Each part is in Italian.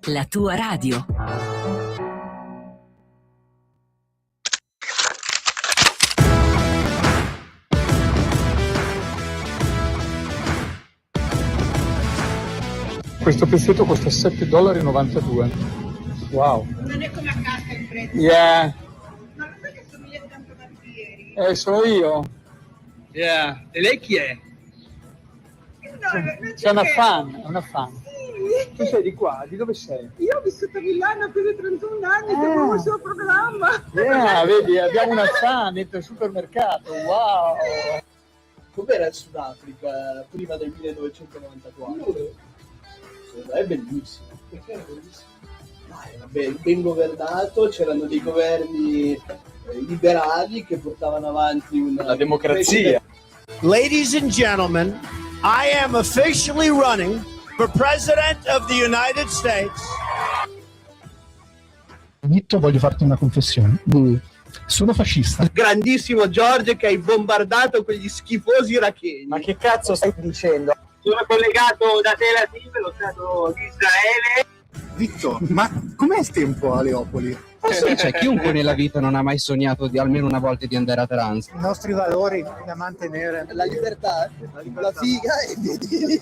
La tua radio. Questo pezzetto costa $7,92. Wow. Non è come a casa il prezzo. Yeah. Ma lo sai che somiglia tanto a Barbieri? Sono io. Yeah. E lei chi è? No, C'è una fan, una fan. Sì. Tu sei di qua, di dove sei? Io ho vissuto a Milano più di 31 anni, seguo il suo programma. Yeah, vedi, abbiamo una fan dentro il supermercato. Wow. Com'era il Sudafrica prima del 1994? È bellissimo. Perché era bellissimo? Era ben governato, c'erano dei governi liberali che portavano avanti La democrazia. Ladies and gentlemen, I am officially running for President of the United States. Vitto, voglio farti una confessione. Sono fascista. Grandissimo Giorgio che hai bombardato quegli schifosi iracheni. Ma che cazzo stai dicendo? Sono collegato da Tel Aviv, lo Stato di Israele. Vitto, ma com'è il tempo a Leopoli? C'è chiunque nella vita non ha mai sognato di almeno una volta di andare a trans. I nostri valori da mantenere. La libertà, la figa e vedi.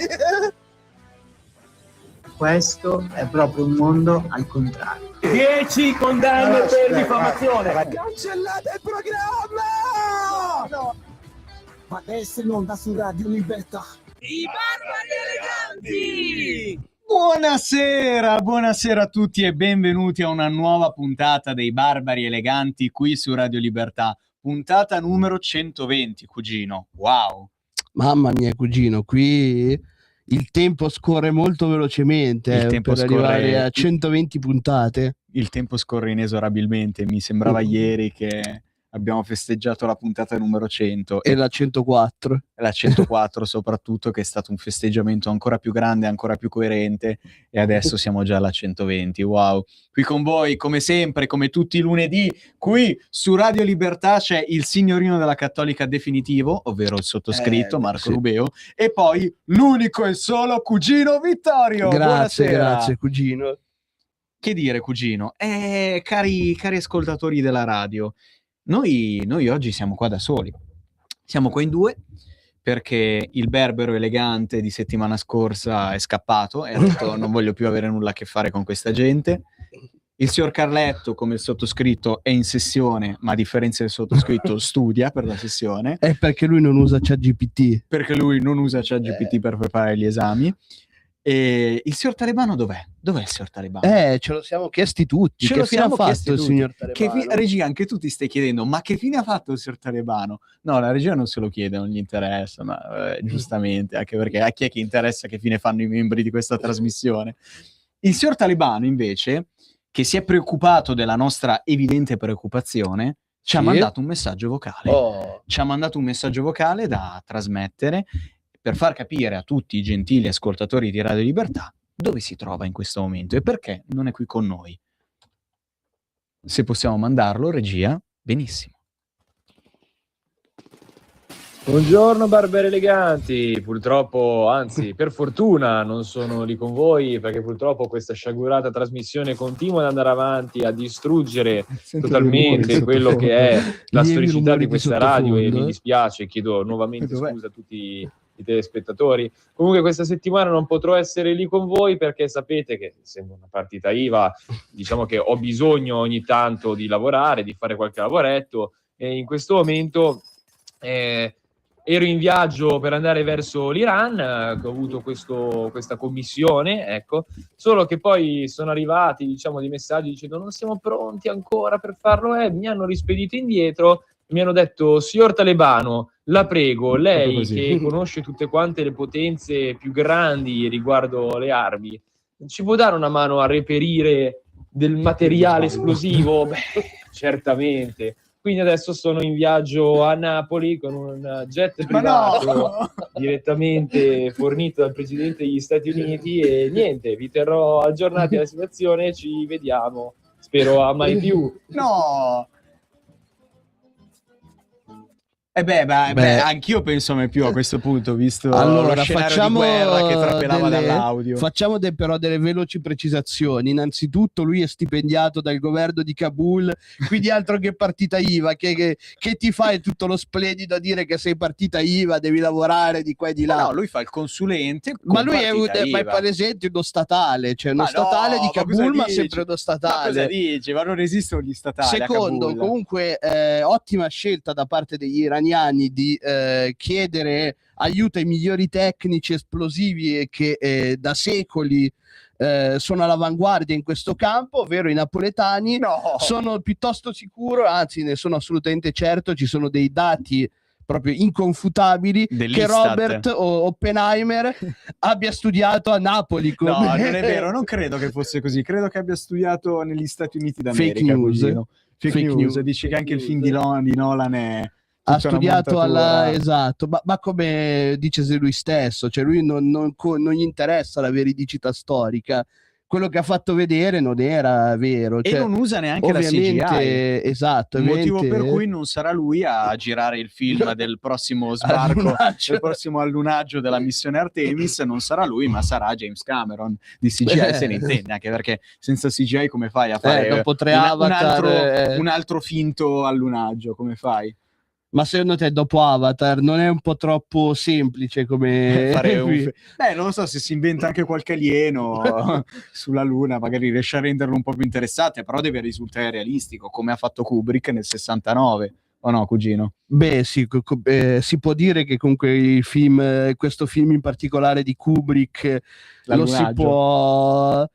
Questo è proprio un mondo al contrario. 10 condanne per diffamazione. Cancellate il programma! No. Ma adesso non da su Radio Libertà. I barbari eleganti! Buonasera a tutti e benvenuti a una nuova puntata dei Barbari Eleganti qui su Radio Libertà. Puntata numero 120, cugino. Wow! Mamma mia, cugino, qui il tempo scorre molto velocemente Il tempo per scorre- arrivare a 120 puntate. Il tempo scorre inesorabilmente. Mi sembrava ieri che abbiamo festeggiato la puntata numero 100 E la 104. la 104 soprattutto, che è stato un festeggiamento ancora più grande, ancora più coerente, e adesso siamo già alla 120. Wow! Qui con voi, come sempre, come tutti i lunedì, qui su Radio Libertà c'è il signorino della Cattolica definitivo, ovvero il sottoscritto Marco sì. Rubeo, e poi l'unico e solo cugino Vittorio. Grazie, Buonasera. grazie, cugino. Che dire, cugino? Cari ascoltatori della radio, noi oggi siamo qua da soli. Siamo qua in due perché il berbero elegante di settimana scorsa è scappato e ha detto non voglio più avere nulla a che fare con questa gente. Il signor Carletto, come il sottoscritto, è in sessione, ma a differenza del sottoscritto studia per la sessione, È perché lui non usa ChatGPT. perché lui non usa ChatGPT per preparare gli esami. E il signor Talebano dov'è? Dov'è il signor Talebano? Ce lo siamo chiesti tutti. Ce Che lo fine ha siamo chiesti fatto il tutti. signor Che Talebano? regia, anche tu ti stai chiedendo, ma che fine ha fatto il signor Talebano? No, la regia non se lo chiede, non gli interessa, ma giustamente, anche perché a chi è che interessa che fine fanno i membri di questa trasmissione? Il signor Talebano, invece, che si è preoccupato della nostra evidente preoccupazione, ci ha Sì. mandato un messaggio vocale. Oh. Ci ha mandato un messaggio vocale da trasmettere per far capire a tutti i gentili ascoltatori di Radio Libertà dove si trova in questo momento e perché non è qui con noi. Se possiamo mandarlo, regia, benissimo. Buongiorno Barberi Eleganti, purtroppo, anzi per fortuna non sono lì con voi perché purtroppo questa sciagurata trasmissione continua ad andare avanti a distruggere totalmente quello che è la Lievi storicità rumori di di questa radio e sottofondo, mi dispiace, chiedo nuovamente Dov'è? scusa a tutti i telespettatori. Comunque questa settimana non potrò essere lì con voi perché sapete che essendo una partita IVA diciamo che ho bisogno ogni tanto di lavorare, di fare qualche lavoretto e in questo momento ero in viaggio per andare verso l'Iran, che ho avuto questa commissione, ecco, solo che poi sono arrivati, diciamo, dei messaggi dicendo non siamo pronti ancora per farlo, mi hanno rispedito indietro, mi hanno detto, signor Talebano, la prego, lei così. che conosce tutte quante le potenze più grandi riguardo le armi, ci può dare una mano a reperire del materiale esplosivo? Beh, certamente. Quindi adesso sono in viaggio a Napoli con un jet privato direttamente fornito dal Presidente degli Stati Uniti e niente, vi terrò aggiornati della situazione, ci vediamo, spero a mai più. No! Beh, anch'io penso me più a questo punto, visto Allora, lo scenario facciamo di guerra che trapelava dall'audio. Facciamo però delle veloci precisazioni. Innanzitutto lui è stipendiato dal governo di Kabul, quindi altro che partita IVA, che ti fai tutto lo splendido a dire che sei partita IVA, devi lavorare di qua e di là. No, lui fa il consulente Ma lui partita è IVA. palesamente uno statale, cioè uno Ma statale no, di ma cosa Kabul, ma dici? sempre uno Ma statale. cosa dici? Ma non esistono gli statali a Secondo, Kabul. comunque, ottima scelta da parte degli iraniani di chiedere aiuto ai migliori tecnici esplosivi e che da secoli sono all'avanguardia in questo campo, ovvero i napoletani. No. Sono piuttosto sicuro, anzi ne sono assolutamente certo, ci sono dei dati proprio inconfutabili che Dell'Istat. Robert Oppenheimer abbia studiato a Napoli. No, non è vero, non credo che fosse così. Credo che abbia studiato negli Stati Uniti d'America. Fake news. Cugino. Fake Fake news. news. Dici che anche il film di Nolan è Ha tutta una studiato montatura. esatto, ma come dice lui stesso, cioè lui non gli interessa la veridicità storica. Quello che ha fatto vedere non era vero, E cioè, non usa neanche la CGI. esatto, Motivo per ovviamente- cui non sarà lui a girare il film del prossimo sbarco, Allunaggio. del prossimo allunaggio della missione Artemis. Non sarà lui, ma sarà James Cameron. Di CGI se ne intende, anche perché senza CGI come fai a fare dopo tre un Avatar, un altro finto allunaggio? Come fai? Ma secondo te dopo Avatar non è un po' troppo semplice come Fare non lo so, se si inventa anche qualche alieno sulla Luna, magari riesce a renderlo un po' più interessante, però deve risultare realistico, come ha fatto Kubrick nel 69, o no, cugino? Beh, sì, si può dire che comunque il film, questo film in particolare di Kubrick, lo si L'allunaggio. può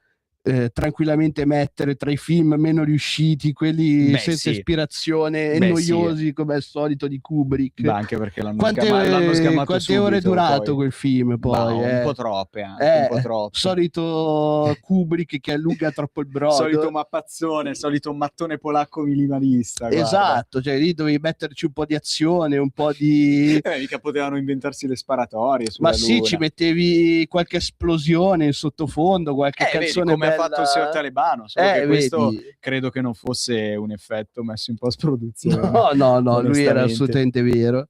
tranquillamente mettere tra i film meno riusciti, quelli Beh, senza sì. ispirazione e Beh, noiosi come al solito di Kubrick. Beh, anche perché l'hanno Quante sgamato quante ore è subito, durato poi. quel film poi? Un po' troppe anche, un po' troppe. Solito Kubrick che allunga troppo il brodo. Solito mappazzone, solito mattone polacco minimalista. guarda. Esatto, cioè lì dovevi metterci un po' di azione, un po' di... Mica potevano inventarsi le sparatorie Ma sulla sì, Luna. ci mettevi qualche esplosione in sottofondo, qualche Vedi canzone come bella. ha fatto il signor Talebano, solo che questo vedi. credo che non fosse un effetto messo in post-produzione. No, lui era onestamente. assolutamente vero.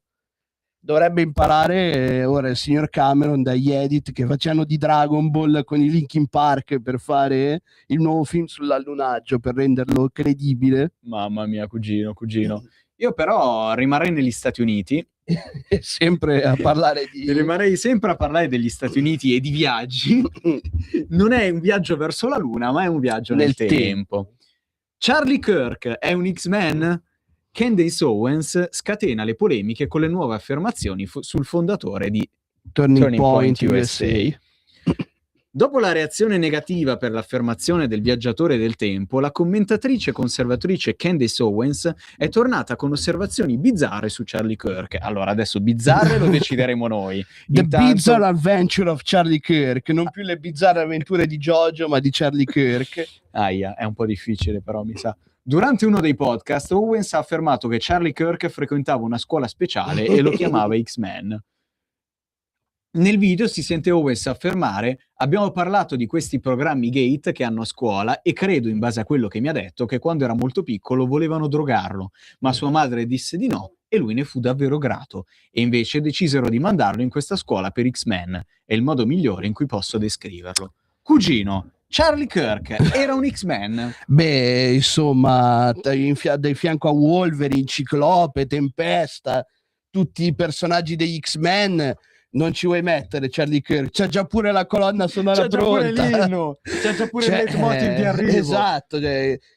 Dovrebbe imparare ora il signor Cameron dagli edit che facevano di Dragon Ball con i Linkin Park per fare il nuovo film sull'allunaggio, per renderlo credibile. Mamma mia, cugino. Io però rimarrei negli Stati Uniti. Sempre a parlare di... Rimarrei sempre a parlare degli Stati Uniti e di viaggi. Non è un viaggio verso la Luna, ma è un viaggio nel tempo. Charlie Kirk è un X-Men? Candace Owens scatena le polemiche con le nuove affermazioni sul fondatore di Turning Point USA. Dopo la reazione negativa per l'affermazione del viaggiatore del tempo, la commentatrice conservatrice Candace Owens è tornata con osservazioni bizzarre su Charlie Kirk. Allora, adesso bizzarre lo decideremo noi. The Intanto- Bizarre Adventure of Charlie Kirk, non più le bizzarre avventure di Jojo, ma di Charlie Kirk. Aia, è un po' difficile però, mi sa. Durante uno dei podcast, Owens ha affermato che Charlie Kirk frequentava una scuola speciale e lo chiamava X-Men. Nel video si sente Owens affermare: abbiamo parlato di questi programmi gate che hanno a scuola e credo, in base a quello che mi ha detto, che quando era molto piccolo volevano drogarlo, ma sua madre disse di no e lui ne fu davvero grato e invece decisero di mandarlo in questa scuola per X-Men. È il modo migliore in cui posso descriverlo. Cugino, Charlie Kirk era un X-Men? Beh, insomma, dai fianco a Wolverine, Ciclope, Tempesta, tutti i personaggi degli X-Men, non ci vuoi mettere Charlie Kirk? C'è già pure la colonna sonora C'è già pure pronta. l'inno, c'è già pure il leitmotiv di arrivo. Esatto,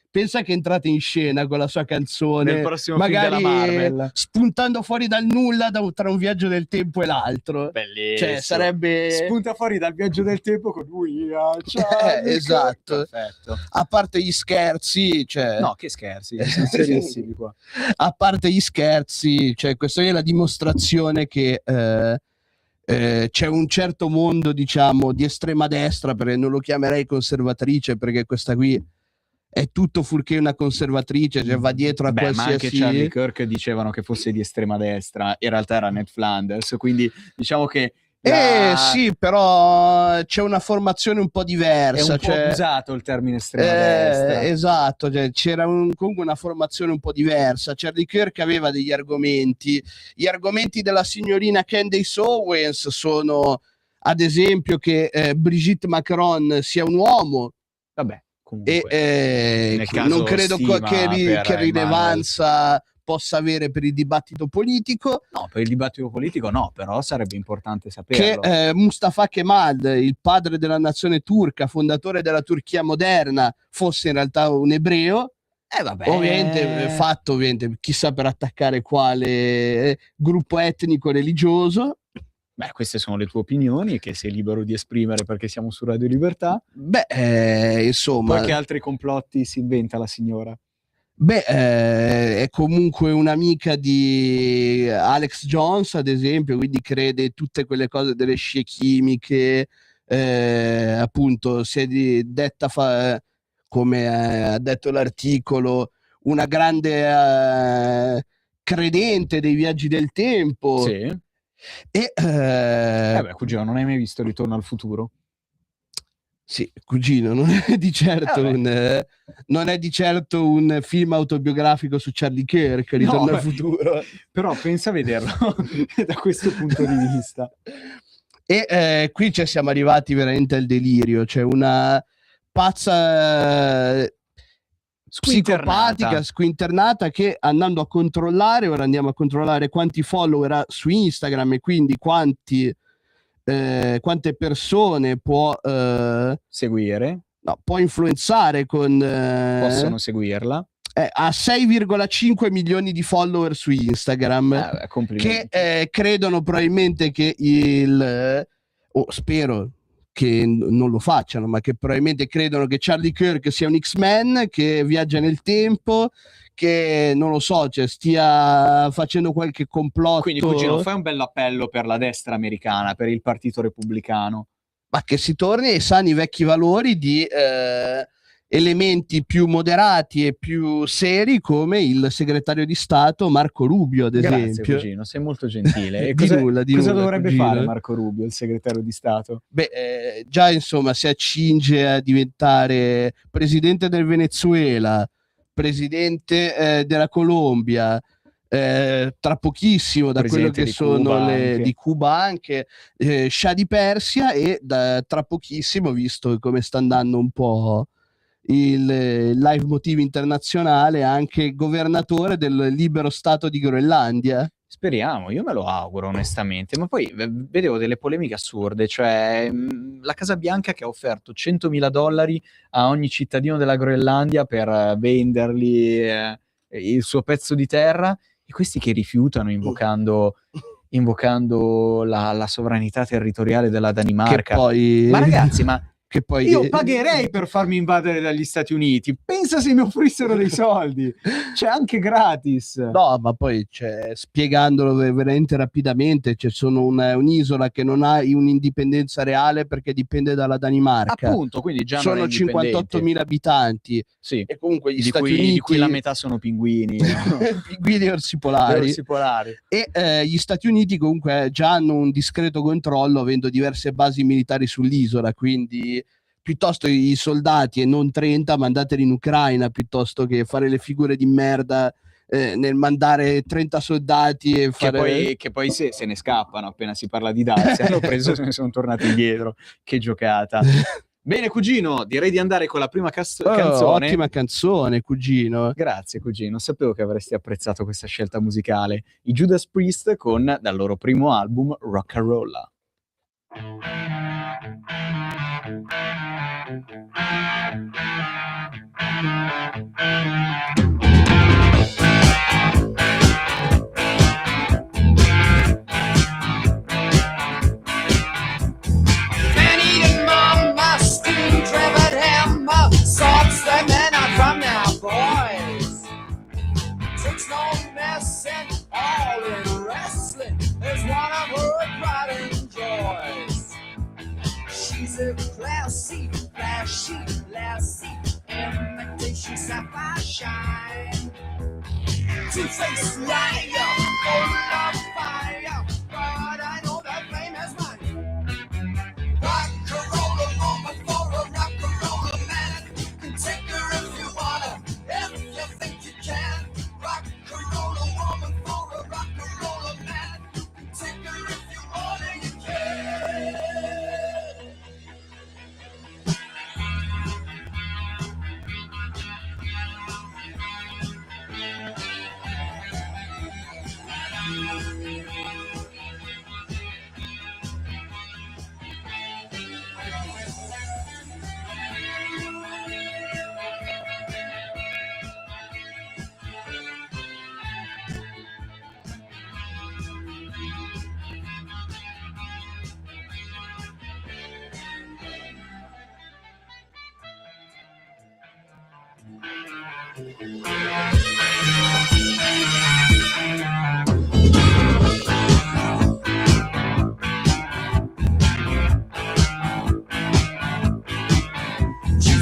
pensa che è entrata in scena con la sua canzone, Nel prossimo film magari della Marvel. spuntando fuori dal nulla tra un viaggio del tempo e l'altro. Bellissimo. Cioè, sarebbe... Spunta fuori dal viaggio del tempo con lui. Esatto. Perfetto. A parte gli scherzi, cioè... No, che scherzi, siamo serissimi qua. A parte gli scherzi, cioè questa è la dimostrazione che c'è un certo mondo, diciamo, di estrema destra, perché non lo chiamerei conservatrice, perché questa qui è tutto fuorché una conservatrice, cioè va dietro a Ma anche qualsiasi... Charlie Kirk dicevano che fosse di estrema destra, in realtà era Ned Flanders, quindi diciamo che Sì, però c'è una formazione un po' diversa. È un po' abusato il termine estrema destra. Esatto, c'era comunque una formazione un po' diversa. Charlie Kirk aveva degli argomenti. Gli argomenti della signorina Candace Owens sono, ad esempio, che Brigitte Macron sia un uomo. Vabbè, comunque, E non credo che rilevanza possa avere per il dibattito politico. No, per il dibattito politico no, però sarebbe importante saperlo. Che Mustafa Kemal, il padre della nazione turca, fondatore della Turchia moderna, fosse in realtà un ebreo. Vabbè. Ovviamente, chissà per attaccare quale gruppo etnico religioso. Beh, queste sono le tue opinioni che sei libero di esprimere perché siamo su Radio Libertà. Insomma. Poi che altri complotti si inventa la signora? È comunque un'amica di Alex Jones, ad esempio, quindi crede tutte quelle cose delle scie chimiche, appunto si è detta, come ha detto l'articolo, una grande credente dei viaggi del tempo. Sì. Cugino, non hai mai visto Ritorno al futuro? Sì, cugino, non è di certo un film autobiografico su Charlie Kirk, Ritorno al futuro. Però pensa a vederlo da questo punto di vista. E qui siamo arrivati veramente al delirio, c'è una pazza psicopatica, squinternata, che andando a controllare, ora andiamo a controllare quanti follower ha su Instagram e quindi quante persone può seguire, può influenzare possono seguirla. Ha 6,5 milioni di follower su Instagram, che credono probabilmente che spero che non lo facciano, ma che probabilmente credono che Charlie Kirk sia un X-Men che viaggia nel tempo, che non lo so, stia facendo qualche complotto. Quindi, cugino, fai un bell'appello per la destra americana, per il Partito Repubblicano. Ma che si torni ai sani vecchi valori di elementi più moderati e più seri, come il segretario di Stato Marco Rubio, ad esempio. Grazie, cugino, sei molto gentile. E Di cosa nulla, dovrebbe cugino. fare Marco Rubio, il segretario di Stato? Già insomma si accinge a diventare presidente del Venezuela, presidente della Colombia, tra pochissimo, da quello che sono di Cuba anche, Shah di Persia, e tra pochissimo, visto come sta andando un po' il live motivo internazionale, anche governatore del libero stato di Groenlandia. Speriamo, io me lo auguro onestamente, ma poi vedevo delle polemiche assurde, cioè la Casa Bianca che ha offerto $100.000 a ogni cittadino della Groenlandia per vendergli il suo pezzo di terra, e questi che rifiutano invocando la sovranità territoriale della Danimarca. Ma ragazzi, io pagherei per farmi invadere dagli Stati Uniti, pensa se mi offrissero dei soldi, anche gratis. No, ma poi spiegandolo veramente rapidamente, sono un'isola che non ha un'indipendenza reale perché dipende dalla Danimarca. Appunto, quindi già sono 58.000 abitanti. Sì. E comunque gli Stati Uniti, di cui la metà sono pinguini. Pinguini e orsi polari. E gli Stati Uniti comunque già hanno un discreto controllo, avendo diverse basi militari sull'isola, quindi piuttosto i soldati, e non 30, mandateli in Ucraina, piuttosto che fare le figure di merda nel mandare 30 soldati e fare... Che poi se ne scappano appena si parla di dazi. Hanno preso e se ne sono tornati indietro. Che giocata. Bene, cugino, direi di andare con la prima canzone. Ottima canzone, cugino. Grazie, cugino. Sapevo che avresti apprezzato questa scelta musicale. I Judas Priest dal loro primo album, Rock and Roll. Classy, flashy, lassie, imitation sapphire shine. Two-faced liar, full of fire, but I know that flame is mine. She's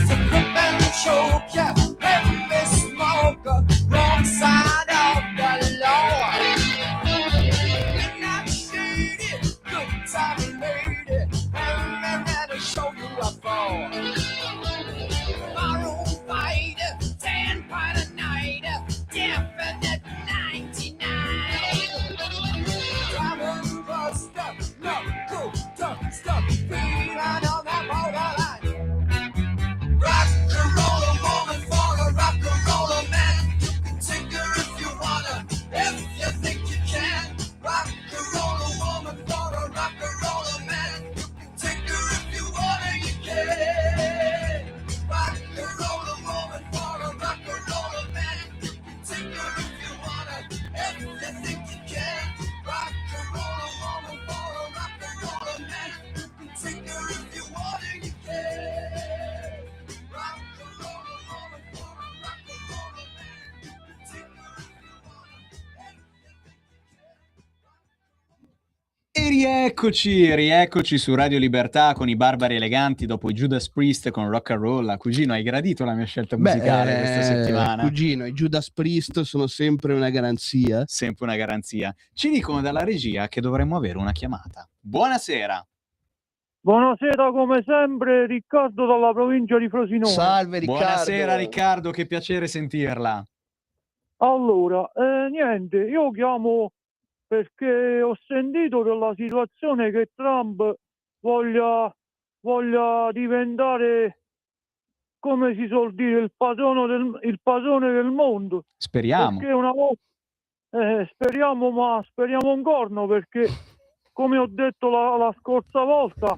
a grip and choke ya, heavy smoker, wrong side of the law. You're not shady, good time lady, and I'm there to show you a fall. Tomorrow fight, 10 by the night, definite 99. Diamond buster, knuckle duster, feeling on that borderline. Rock and roll a woman for a rock and roll a man. You can take her if you wanna, if you think you can. Rock and roll a woman for a rock and roll a man. You can take her if you wanna, you can. Rock and roll a woman for a rock and roll a man. You can take her if you wanna, if you think you can. Rock and roll a woman for a rock and roll a man. You can take her if you wanna, you can. E rieccoci su Radio Libertà con i Barbari Eleganti dopo i Judas Priest con Rock and Roll. Cugino, hai gradito la mia scelta musicale questa settimana? Cugino, i Judas Priest sono sempre una garanzia. Sempre una garanzia. Ci dicono dalla regia che dovremmo avere una chiamata. Buonasera. Buonasera, come sempre, Riccardo dalla provincia di Frosinone. Salve Riccardo. Buonasera Riccardo, che piacere sentirla. Allora, niente, io chiamo perché ho sentito della situazione che Trump voglia diventare, come si suol dire, il padrone del mondo. Speriamo. Perché una volta, speriamo un corno, perché come ho detto la scorsa volta,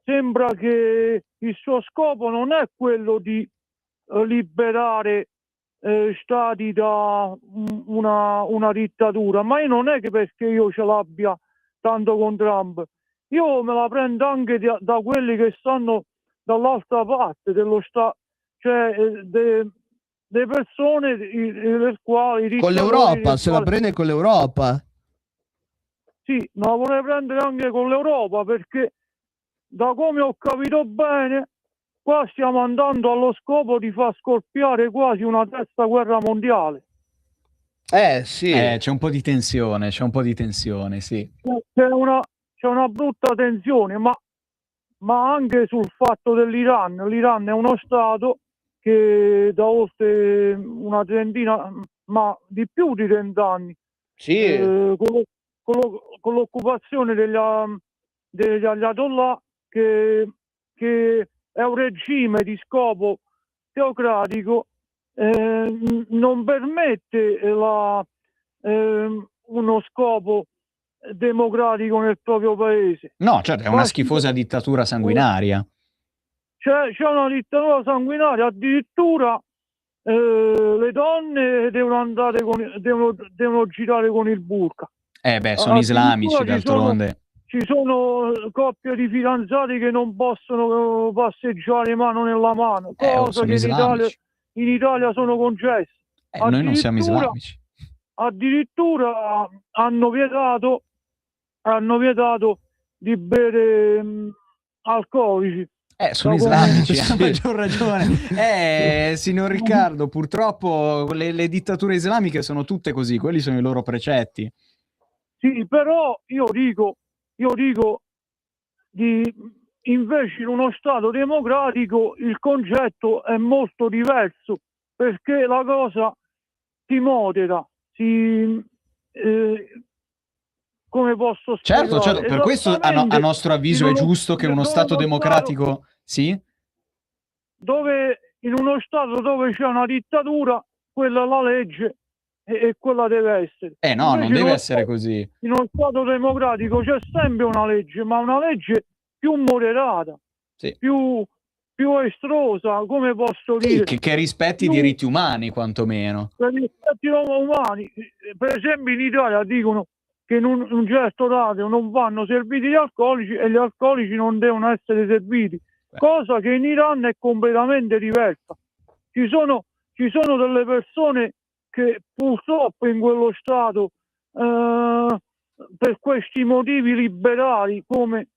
sembra che il suo scopo non è quello di liberare stati da una dittatura, ma io non è che perché io ce l'abbia tanto con Trump, io me la prendo anche da quelli che stanno dall'altra parte dello stato, cioè le persone le quali con l'Europa, se la prende con l'Europa. Sì, ma la vorrei prendere anche con l'Europa, perché da come ho capito bene qua stiamo andando allo scopo di far scoppiare quasi una terza guerra mondiale. Sì. C'è un po' di tensione, sì. C'è una brutta tensione, ma anche sul fatto dell'Iran. L'Iran è uno stato che da oltre una trentina, ma di più di 30 anni, sì. Con l'occupazione degli ayatollah, che è un regime di scopo teocratico, non permette uno scopo democratico nel proprio paese. No, certo, è una schifosa dittatura sanguinaria. C'è una dittatura sanguinaria, addirittura le donne devono girare con il burqa. Sono islamici, d'altronde. Ci sono coppie di fidanzati che non possono passeggiare mano nella mano, cosa che in Italia sono concesse. Noi non siamo islamici. Addirittura hanno vietato di bere alcolici. Sono islamici, ha maggior ragione. Signor Riccardo, purtroppo le dittature islamiche sono tutte così, quelli sono i loro precetti. Sì, però io dico invece in uno Stato democratico il concetto è molto diverso, perché la cosa si modera, come posso spiegare? Certo, per questo a nostro avviso è giusto che uno Stato democratico, sì? In uno Stato dove c'è una dittatura, quella è la legge e quella deve essere. No, non deve essere così. In uno Stato democratico c'è sempre una legge, ma una legge più moderata, sì, più estrosa, come posso dire? Che rispetti i diritti umani, quantomeno. Per i diritti umani, per esempio in Italia dicono che in un certo orario non vanno serviti gli alcolici e gli alcolici non devono essere serviti, cosa che in Iran è completamente diversa. Ci ci sono delle persone che purtroppo in quello Stato per questi motivi liberali, come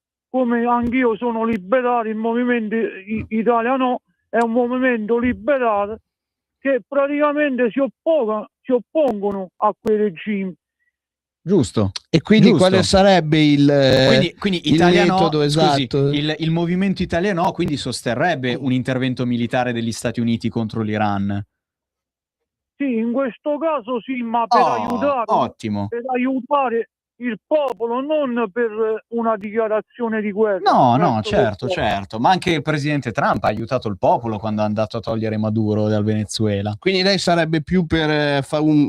anch'io sono liberale, il movimento Italia No è un movimento liberale che praticamente si oppongono a quei regimi. Giusto. E quindi Giusto. quale sarebbe Quindi il Italia No, metodo scusi, esatto? il movimento Italia No quindi sosterrebbe un intervento militare degli Stati Uniti contro l'Iran? Sì, in questo caso sì, ma per Ottimo. aiutare il popolo, non per una dichiarazione di guerra. No, certo, ma anche il presidente Trump ha aiutato il popolo quando è andato a togliere Maduro dal Venezuela. Quindi lei sarebbe più per fare un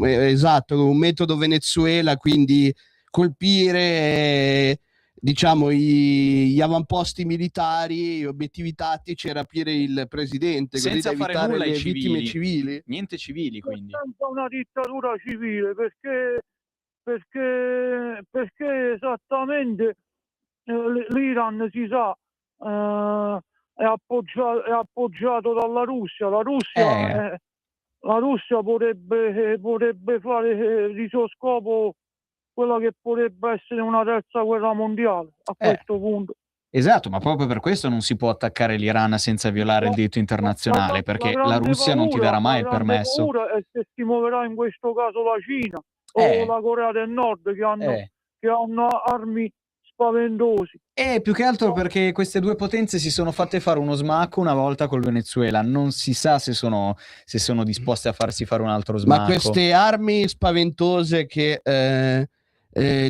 metodo Venezuela, quindi colpire diciamo gli avamposti militari, gli obiettivi tattici e rapire il presidente, così Senza da fare evitare nulla ai le vittime civili. Niente civili, quindi. Senza una dittatura civile, perché esattamente l'Iran si sa è appoggiato dalla Russia. La Russia vorrebbe fare di suo scopo quella che potrebbe essere una terza guerra mondiale a questo punto. Esatto, ma proprio per questo non si può attaccare l'Iran senza violare il diritto internazionale, perché la Russia non ti darà mai il permesso. La grande paura è se si muoverà in questo caso la Cina o la Corea del Nord che hanno armi spaventosi. Più che altro perché queste due potenze si sono fatte fare uno smacco una volta col Venezuela, non si sa se sono disposte a farsi fare un altro smacco. Ma queste armi spaventose che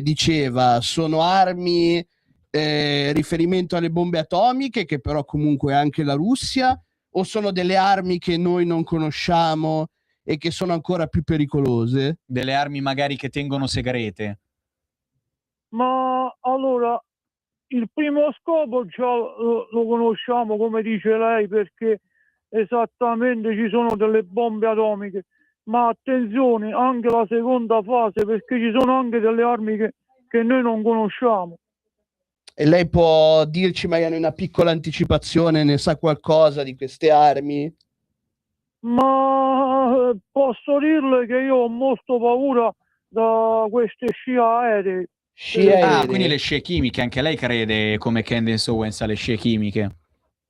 diceva sono armi riferimento alle bombe atomiche, che però comunque è anche la Russia, o sono delle armi che noi non conosciamo e che sono ancora più pericolose? Delle armi magari che tengono segrete. Ma allora, il primo scopo già lo conosciamo, come dice lei, perché esattamente ci sono delle bombe atomiche, ma attenzione, anche la seconda fase, perché ci sono anche delle armi che noi non conosciamo. E lei può dirci magari una piccola anticipazione, ne sa qualcosa di queste armi? Ma posso dirle che io ho molto paura da queste scie aeree. Quindi le scie chimiche, anche lei crede come Candace Owens alle scie chimiche?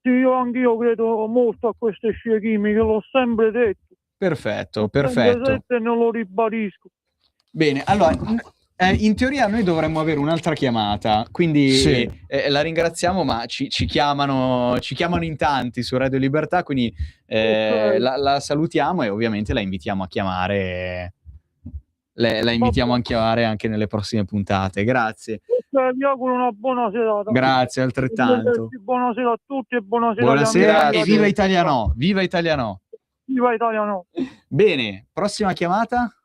Sì, anch'io credo molto a queste scie chimiche, l'ho sempre detto. Perfetto. E non lo ribadisco. Bene, allora, in teoria noi dovremmo avere un'altra chiamata, quindi la ringraziamo, ma ci chiamano in tanti su Radio Libertà, quindi la salutiamo e ovviamente la invitiamo a chiamare. La invitiamo a chiamare anche nelle prossime puntate. Grazie. Vi auguro una buona serata. Grazie, altrettanto. Buonasera a tutti e buonasera. Buonasera e viva Italia No! Viva Italia No! Viva Italia No! Bene, prossima chiamata.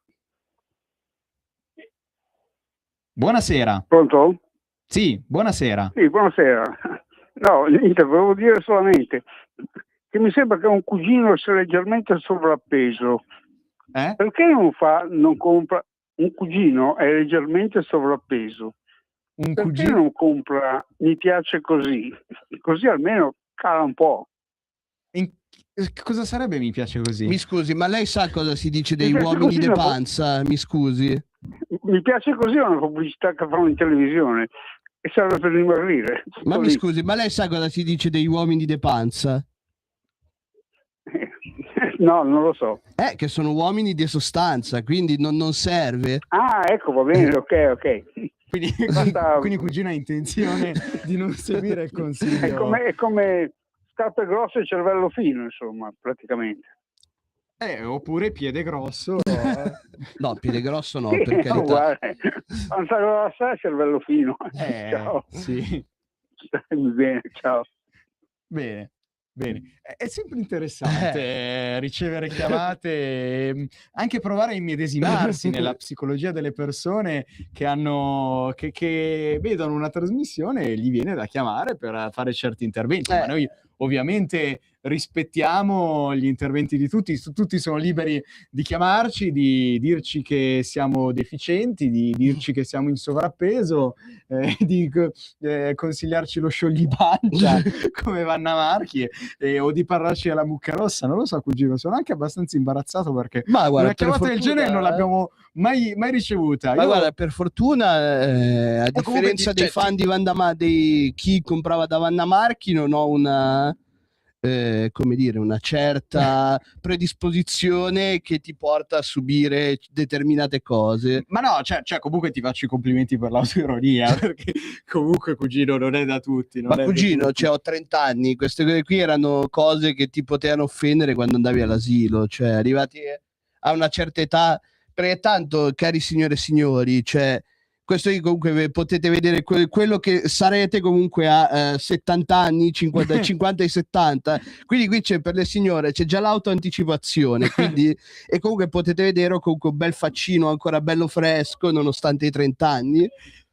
Buonasera. Pronto? Sì, buonasera. Sì, buonasera. No, niente, volevo dire solamente che mi sembra che un cugino sia leggermente sovrappeso. Perché non compra un cugino è leggermente sovrappeso? Perché non compra mi piace così? Così almeno cala un po'. Cosa sarebbe mi piace così? Mi scusi, ma lei sa cosa si dice dei uomini de panza? Mi scusi. Mi piace così è una pubblicità che fanno in televisione e serve per dimagrire. Ma mi scusi, ma lei sa cosa si dice degli uomini de panza? No, non lo so. Che sono uomini di sostanza, quindi non serve. Ah, ecco, va bene, ok. Quindi cugino ha intenzione di non seguire il consiglio. È come scarpe grosse e cervello fino, insomma, praticamente. Oppure piede grosso. No, piede grosso no, Sì, per carità. Panza grossa e cervello fino. Ciao. Sì. Bene, ciao. Bene. È sempre interessante ricevere chiamate e anche provare a immedesimarsi nella psicologia delle persone che vedono una trasmissione e gli viene da chiamare per fare certi interventi. Ma noi ovviamente rispettiamo gli interventi di tutti. Tutti sono liberi di chiamarci, di dirci che siamo deficienti, di dirci che siamo in sovrappeso, di consigliarci lo scioglipancia come Vanna Marchi, o di parlarci della mucca rossa. Non lo so, cugino, sono anche abbastanza imbarazzato perché una chiamata del genere non l'abbiamo mai ricevuta. Ma guarda, per fortuna, a differenza dei fan di di chi comprava da Vanna Marchi, non ho una certa predisposizione che ti porta a subire determinate cose. Ma no, cioè comunque ti faccio i complimenti per l'autoironia, perché comunque, cugino, non è da tutti. Ma cugino, cioè, ho 30 anni, queste cose qui erano cose che ti potevano offendere quando andavi all'asilo, cioè arrivati a una certa età, perché tanto, cari signore e signori, cioè questo comunque potete vedere quello che sarete comunque a 70 anni, 50 e 70, quindi qui c'è per le signore, c'è già l'autoanticipazione, quindi e comunque potete vedere comunque un bel faccino ancora bello fresco nonostante i 30 anni.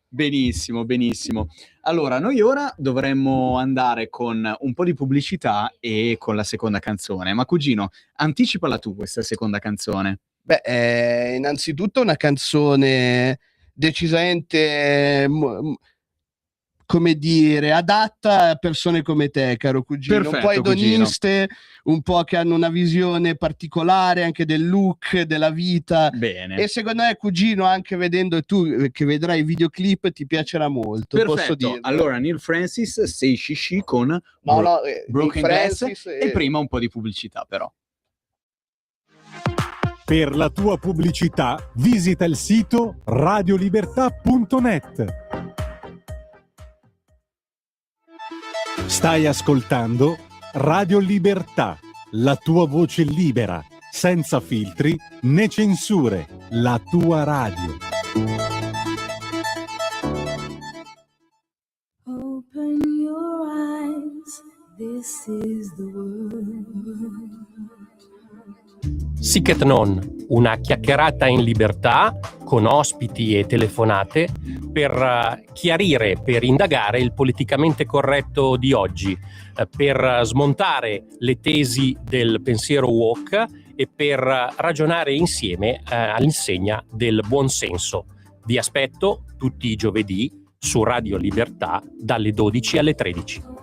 Benissimo, benissimo. Allora, noi ora dovremmo andare con un po' di pubblicità e con la seconda canzone, ma cugino, anticipala tu questa seconda canzone. Beh, innanzitutto una canzone decisamente, come dire, adatta a persone come te, caro cugino. Perfetto, un po' edoniste, un po' che hanno una visione particolare anche del look, della vita. Bene. E secondo me, cugino, anche vedendo tu che vedrai i videoclip, ti piacerà molto. Perfetto. Posso dirlo. Allora, Neil Francis, Say Shishi con Broken Glass e prima un po' di pubblicità, però. Per la tua pubblicità visita il sito radiolibertà.net. Stai ascoltando Radio Libertà, la tua voce libera, senza filtri né censure, la tua radio. Open your eyes, this is the world. Sic et non, una chiacchierata in libertà con ospiti e telefonate per chiarire, per indagare il politicamente corretto di oggi, per smontare le tesi del pensiero woke e per ragionare insieme all'insegna del buon senso. Vi aspetto tutti i giovedì su Radio Libertà dalle 12 alle 13.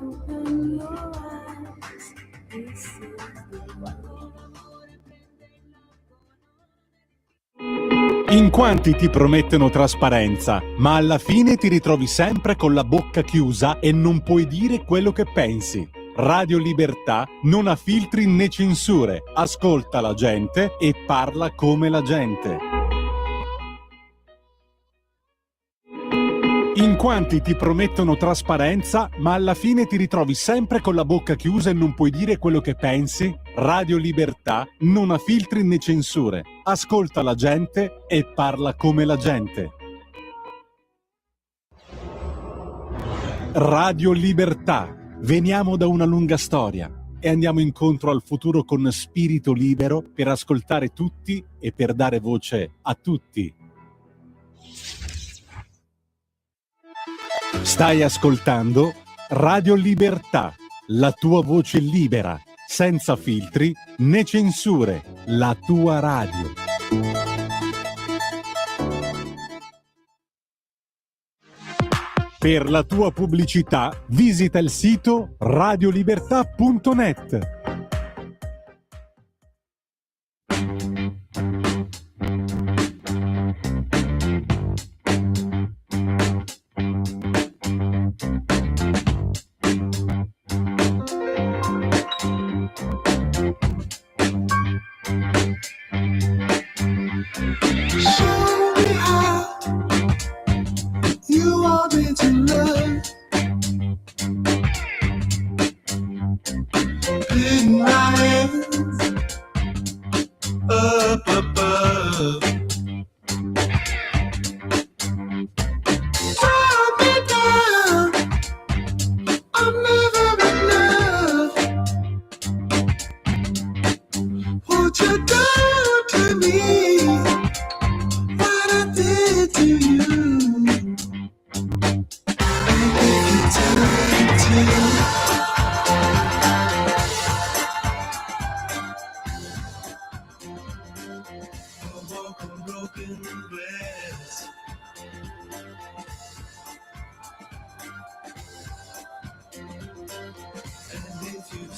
In quanti ti promettono trasparenza, ma alla fine ti ritrovi sempre con la bocca chiusa e non puoi dire quello che pensi. Radio Libertà non ha filtri né censure, ascolta la gente e parla come la gente. In quanti ti promettono trasparenza, ma alla fine ti ritrovi sempre con la bocca chiusa e non puoi dire quello che pensi? Radio Libertà non ha filtri né censure. Ascolta la gente e parla come la gente. Radio Libertà. Veniamo da una lunga storia e andiamo incontro al futuro con spirito libero per ascoltare tutti e per dare voce a tutti. Stai ascoltando Radio Libertà, la tua voce libera, senza filtri né censure, la tua radio. Per la tua pubblicità visita il sito radiolibertà.net.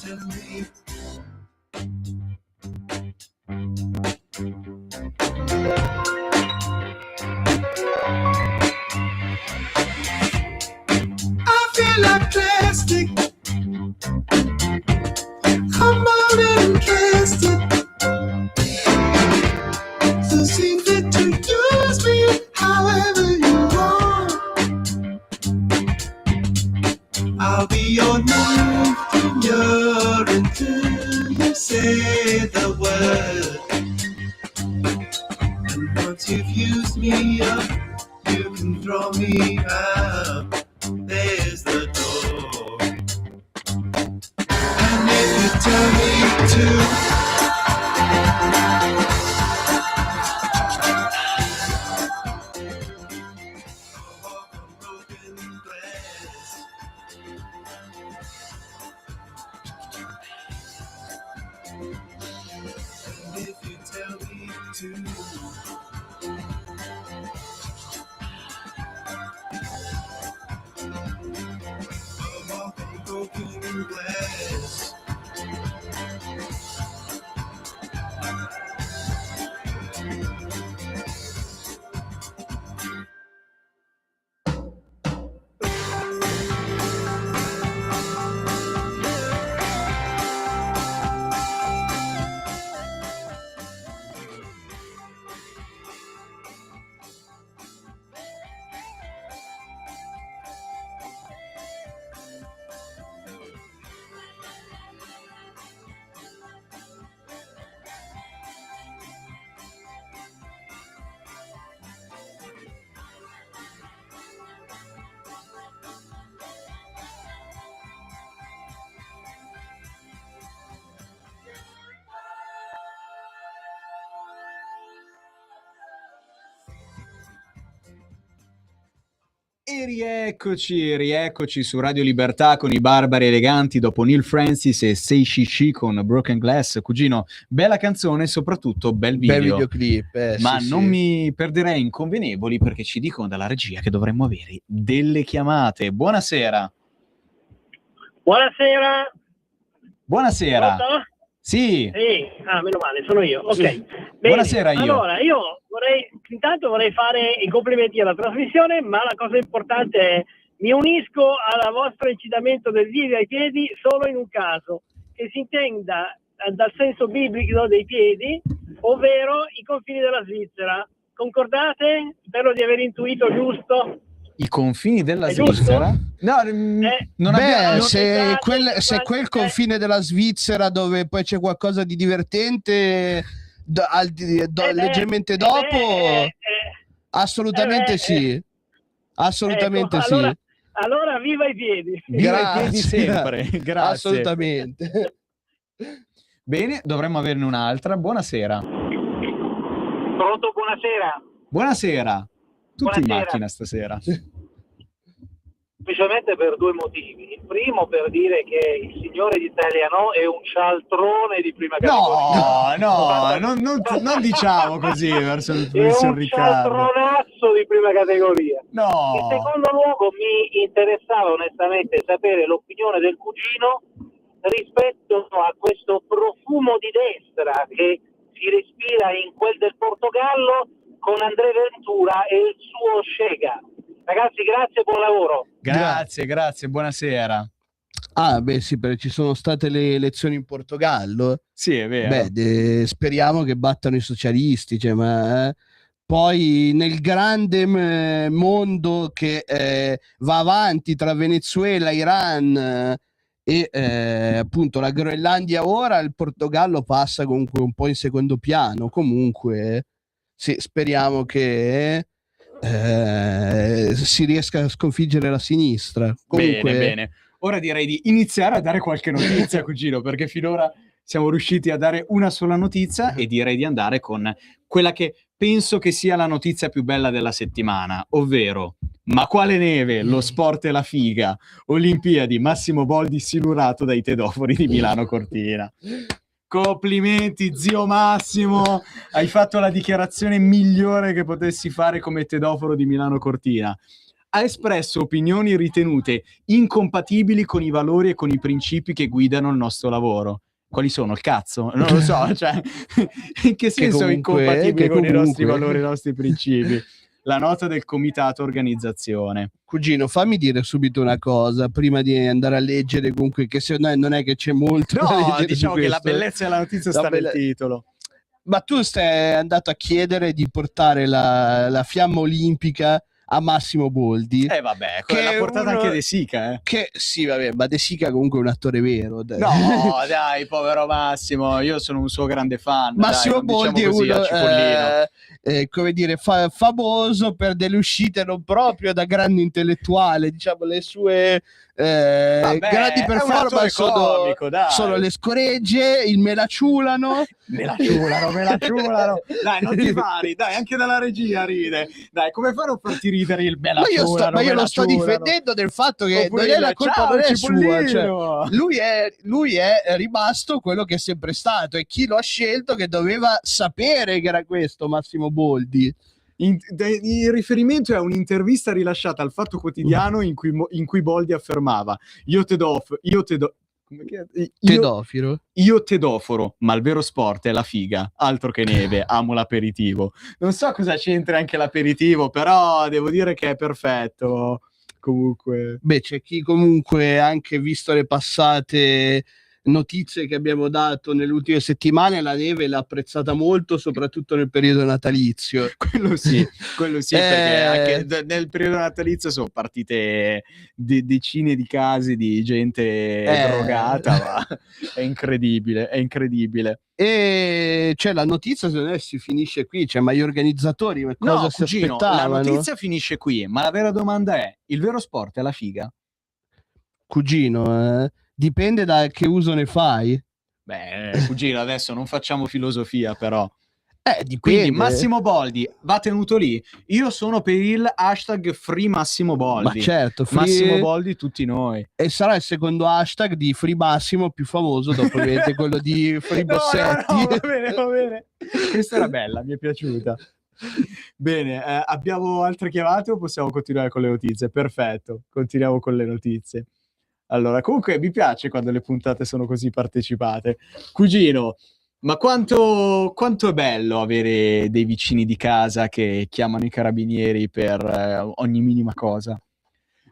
to me. I feel like plastic. Come on and cast it. So see fit to use me however you want. I'll be your new finger until you say the word. And once you've used me up, you can throw me out. There's the door. And if you tell me to, E rieccoci su Radio Libertà con i Barbari Eleganti dopo Neil Francis e Seishishi con Broken Glass. Cugino, bella canzone e soprattutto bel video. Bel videoclip, ma sì, non sì. mi perderei inconvenevoli perché ci dicono dalla regia che dovremmo avere delle chiamate. Buonasera. Buonasera. Buonasera. Pronto? Sì. Sì, meno male, sono io. Ok. Sì. Bene. Buonasera io. Allora, io intanto vorrei fare i complimenti alla trasmissione, ma la cosa importante è mi unisco al vostro incitamento del vivi ai piedi solo in un caso, che si intenda dal senso biblico dei piedi, ovvero i confini della Svizzera. Concordate? Spero di aver intuito giusto. I confini della È giusto? Svizzera? No, non abbiamo... se quel confine della Svizzera dove poi c'è qualcosa di divertente leggermente dopo, assolutamente sì. Assolutamente ecco, sì. Allora viva i piedi. Viva i piedi sempre, grazie. Assolutamente. Bene, dovremmo averne un'altra. Buonasera. Pronto, buonasera. Buonasera. Tutti in Buonasera. macchina stasera. Specialmente per due motivi. Il primo per dire che il signore di Italiano è un cialtrone di prima categoria. Non diciamo così verso il è professor un Riccardo. cialtronazzo di prima categoria. No. In secondo luogo mi interessava onestamente sapere l'opinione del cugino rispetto a questo profumo di destra che si respira in quel del Portogallo con Andrea Ventura e il suo Scega. Ragazzi, grazie, buon lavoro. Grazie, buonasera. Ah, beh, sì, perché ci sono state le elezioni in Portogallo. Sì, è vero. Beh, speriamo che battano i socialisti, cioè, ma poi nel grande mondo che va avanti tra Venezuela, Iran e appunto la Groenlandia ora, il Portogallo passa comunque un po' in secondo piano. Comunque, sì, speriamo che si riesca a sconfiggere la sinistra. Comunque, Bene. Ora direi di iniziare a dare qualche notizia, cugino, perché finora siamo riusciti a dare una sola notizia e direi di andare con quella che penso che sia la notizia più bella della settimana, ovvero ma quale neve, lo sport e la figa, Olimpiadi, Massimo Boldi silurato dai tedofori di Milano Cortina. Complimenti, zio Massimo, hai fatto la dichiarazione migliore che potessi fare come tedoforo di Milano Cortina. ha espresso opinioni ritenute incompatibili con i valori e con i principi che guidano il nostro lavoro. Quali sono? Il cazzo? Non lo so, cioè, in che senso incompatibili con i nostri valori e i nostri principi? La nota del comitato organizzazione. Cugino, fammi dire subito una cosa, prima di andare a leggere, comunque, che se no non è che c'è molto da No, leggere diciamo su che la questo. bellezza della notizia sta nel titolo. Ma tu stai andato a chiedere di portare la fiamma olimpica a Massimo Boldi. Vabbè, che l'ha è portata uno- anche De Sica, Che sì, vabbè, ma De Sica comunque è un attore vero. dai. No, dai, povero Massimo, io sono un suo grande fan. Massimo dai, non Boldi diciamo così, è a uno, Cipollino. come dire, famoso per delle uscite non proprio da grande intellettuale, diciamo le sue grandi è un attore performance comico, dai. sono le scoregge, il me la ciulano. Me la ciulano. Dai, non ti pari, dai, anche dalla regia ride. Dai, come fa a non farti ridere il me la ciulano? Ma io me la lo sto ciulano? difendendo del fatto che Oppure non è il la colpa, ciao, non è Cipollino. sua, cioè, lui è rimasto quello che è sempre stato, e chi lo ha scelto che doveva sapere che era questo Massimo Boldi. Il riferimento è a un'intervista rilasciata al Fatto Quotidiano in cui Boldi affermava: Tedofiro. Io tedoforo, ma il vero sport è la figa, altro che neve, amo l'aperitivo. Non so cosa c'entra anche l'aperitivo, però devo dire che è perfetto. Comunque, Beh, c'è chi comunque, anche visto le passate notizie che abbiamo dato nelle ultime settimane, la neve l'ha apprezzata molto, soprattutto nel periodo natalizio. quello sì, perché anche nel periodo natalizio sono partite decine di casi di gente drogata, ma è incredibile. E cioè la notizia secondo me si finisce qui, cioè, ma gli organizzatori cosa No, si cugino, la aspettavano? notizia finisce qui, ma la vera domanda è: il vero sport è la figa? Cugino, dipende da che uso ne fai. Beh, cugino, adesso non facciamo filosofia, però. Dipende. Quindi Massimo Boldi va tenuto lì. Io sono per il hashtag Free Massimo Boldi. Ma certo, Massimo Boldi, tutti noi. E sarà il secondo hashtag di Free Massimo più famoso, dopo ovviamente quello di Free Bossetti. No, va bene. Questa era bella, mi è piaciuta. Bene, abbiamo altre chiamate o possiamo continuare con le notizie? Perfetto, continuiamo con le notizie. Allora, comunque mi piace quando le puntate sono così partecipate. Cugino, ma quanto è bello avere dei vicini di casa che chiamano i carabinieri per ogni minima cosa.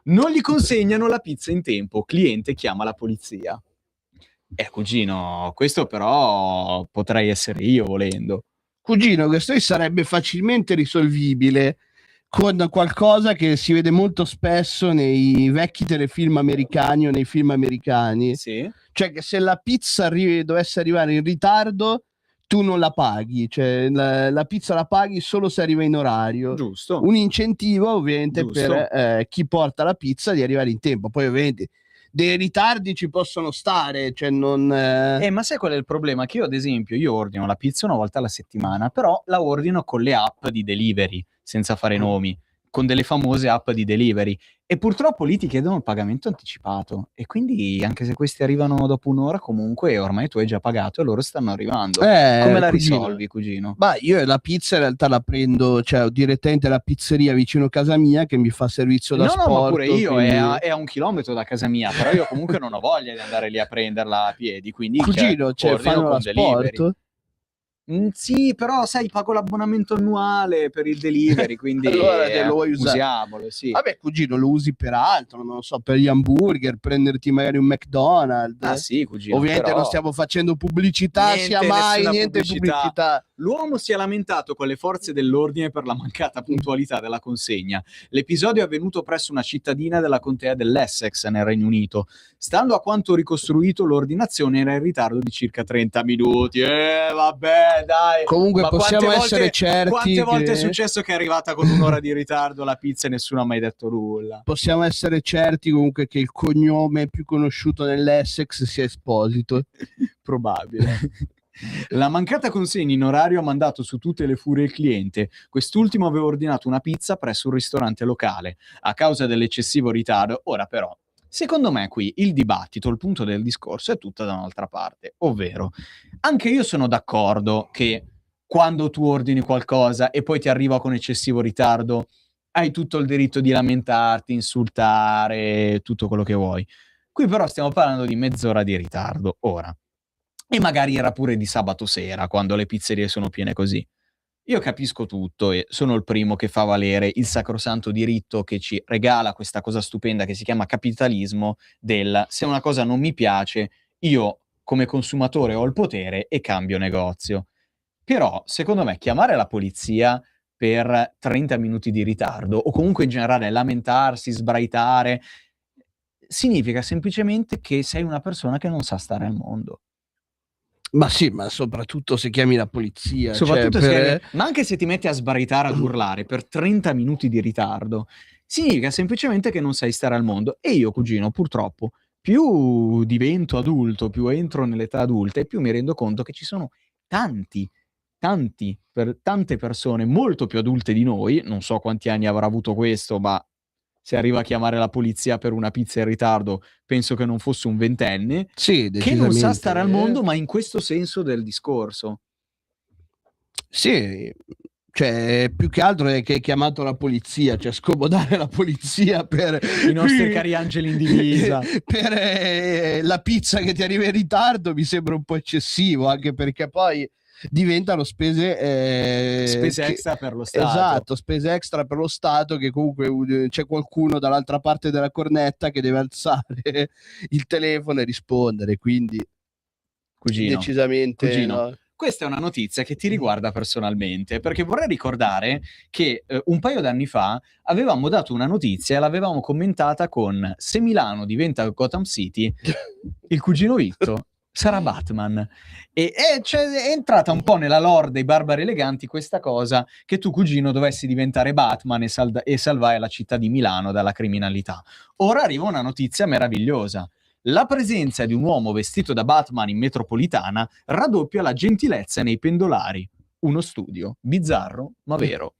Non gli consegnano la pizza in tempo, cliente chiama la polizia. Cugino, questo però potrei essere io volendo. Cugino, questo sarebbe facilmente risolvibile con qualcosa che si vede molto spesso nei vecchi telefilm americani o nei film americani. Sì. Cioè che se la pizza dovesse arrivare in ritardo, tu non la paghi, cioè la pizza la paghi solo se arriva in orario. Giusto. Un incentivo ovviamente Giusto. per chi porta la pizza di arrivare in tempo. Poi ovviamente dei ritardi ci possono stare, cioè non... Ma sai qual è il problema? Che io ad esempio, io ordino la pizza una volta alla settimana, però la ordino con le app di delivery, senza fare nomi, con delle famose app di delivery, e purtroppo lì ti chiedono il pagamento anticipato, e quindi anche se questi arrivano dopo un'ora, comunque ormai tu hai già pagato e loro stanno arrivando. Come la cugino. risolvi, cugino? Ma io la pizza in realtà la prendo, cioè ho direttamente la pizzeria vicino a casa mia che mi fa servizio da sport. No, ma pure io, quindi... è a 1 chilometro da casa mia, però io comunque non ho voglia di andare lì a prenderla a piedi, quindi Cugino, cioè ordino fanno con la delivery. sport? Sì, però sai, pago l'abbonamento annuale per il delivery, quindi Allora te lo vuoi usare. usiamolo, sì. Vabbè, cugino, lo usi per altro, non lo so, per gli hamburger, prenderti magari un McDonald's. Ah sì, cugino. Ovviamente però non stiamo facendo pubblicità, sia mai, nessuna niente pubblicità. L'uomo si è lamentato con le forze dell'ordine per la mancata puntualità della consegna. L'episodio è avvenuto presso una cittadina della contea dell'Essex, nel Regno Unito. Stando a quanto ricostruito, l'ordinazione era in ritardo di circa 30 minuti. Vabbè, dai. Comunque Ma possiamo essere certi quante volte che... è successo che è arrivata con un'ora di ritardo la pizza e nessuno ha mai detto nulla? Possiamo essere certi comunque che il cognome più conosciuto nell'Essex sia Esposito. Probabile. La mancata consegna in orario ha mandato su tutte le furie il cliente. Quest'ultimo aveva ordinato una pizza presso un ristorante locale. A causa dell'eccessivo ritardo, ora però, secondo me qui il dibattito, il punto del discorso è tutta da un'altra parte, ovvero anche io sono d'accordo che quando tu ordini qualcosa e poi ti arriva con eccessivo ritardo, hai tutto il diritto di lamentarti, insultare, tutto quello che vuoi. Qui però stiamo parlando di mezz'ora di ritardo, ora. E magari era pure di sabato sera, quando le pizzerie sono piene così. Io capisco tutto e sono il primo che fa valere il sacrosanto diritto che ci regala questa cosa stupenda che si chiama capitalismo del se una cosa non mi piace, io come consumatore ho il potere e cambio negozio. Però, secondo me, chiamare la polizia per 30 minuti di ritardo o comunque in generale lamentarsi, sbraitare, significa semplicemente che sei una persona che non sa stare al mondo. Ma sì, ma soprattutto se chiami la polizia. Soprattutto cioè, ma anche se ti metti a sbraitare, ad urlare per 30 minuti di ritardo, significa semplicemente che non sai stare al mondo. E io, cugino, purtroppo, più divento adulto, più entro nell'età adulta e più mi rendo conto che ci sono tante persone molto più adulte di noi, non so quanti anni avrà avuto questo, ma se arriva a chiamare la polizia per una pizza in ritardo, penso che non fosse un ventenne, sì, che non sa stare al mondo, ma in questo senso del discorso. Sì, cioè più che altro è che hai chiamato la polizia, cioè scomodare la polizia per i nostri cari angeli in divisa. Per la pizza che ti arriva in ritardo mi sembra un po' eccessivo, anche perché poi diventano spese extra per lo Stato. Esatto, spese extra per lo Stato, che comunque c'è qualcuno dall'altra parte della cornetta che deve alzare il telefono e rispondere, quindi cugino, decisamente no. Questa è una notizia che ti riguarda personalmente, perché vorrei ricordare che un paio d'anni fa avevamo dato una notizia e l'avevamo commentata con se Milano diventa Gotham City, il cugino Vitto sarà Batman. E è entrata un po' nella lore dei Barbari Eleganti questa cosa che tu, cugino, dovessi diventare Batman e salvare la città di Milano dalla criminalità. Ora arriva una notizia meravigliosa. La presenza di un uomo vestito da Batman in metropolitana raddoppia la gentilezza nei pendolari. Uno studio bizzarro ma vero.